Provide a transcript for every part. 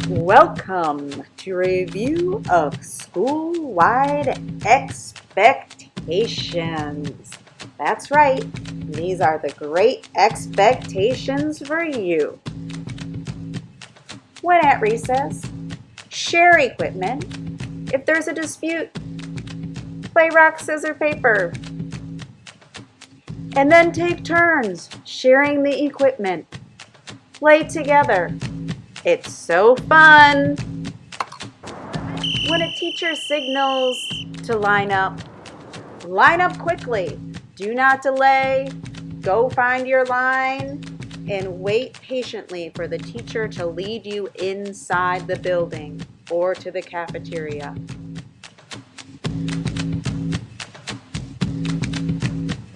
Welcome to review of school-wide expectations. That's right, these are the great expectations for you. When at recess, share equipment. If there's a dispute, play rock, scissors, paper. And then take turns sharing the equipment. Play together. It's so fun. When a teacher signals to line up quickly. Do not delay. Go find your line and wait patiently for the teacher to lead you inside the building or to the cafeteria.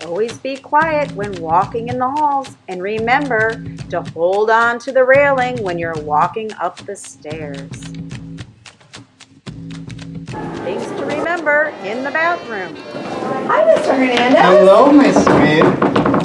Always be quiet when walking in the halls, and remember to hold on to the railing when you're walking up the stairs. Things to remember in the bathroom. Hi, Mr. Hernandez. Hello, Miss Smith.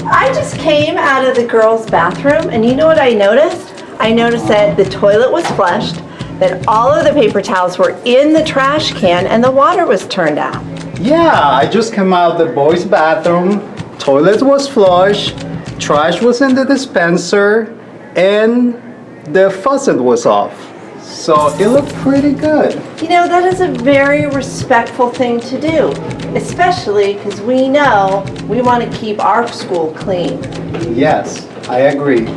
I just came out of the girls' bathroom, and you know what I noticed? I noticed that the toilet was flushed, that all of the paper towels were in the trash can, and the water was turned out. Yeah, I just came out of the boys' bathroom. Toilet was flush, trash was in the dispenser, and the faucet was off. So it looked pretty good. You know, that is a very respectful thing to do, especially because we know we want to keep our school clean. Yes, I agree.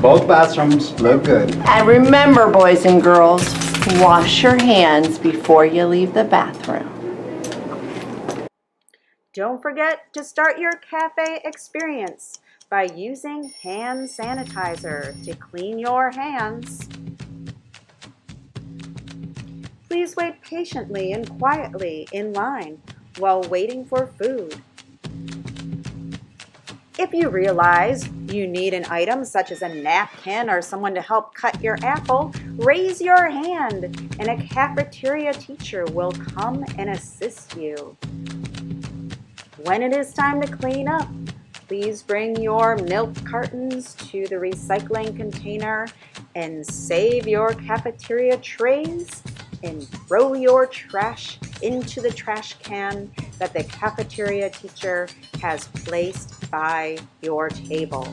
Both bathrooms look good. And remember, boys and girls, wash your hands before you leave the bathroom. Don't forget to start your cafe experience by using hand sanitizer to clean your hands. Please wait patiently and quietly in line while waiting for food. If you realize you need an item such as a napkin or someone to help cut your apple, raise your hand and a cafeteria teacher will come and assist you. When it is time to clean up, please bring your milk cartons to the recycling container and save your cafeteria trays and throw your trash into the trash can that the cafeteria teacher has placed by your table.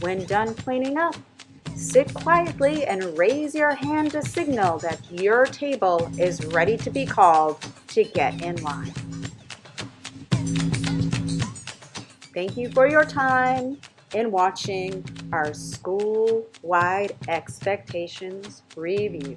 When done cleaning up, sit quietly and raise your hand to signal that your table is ready to be called to get in line. Thank you for your time in watching our school-wide expectations review.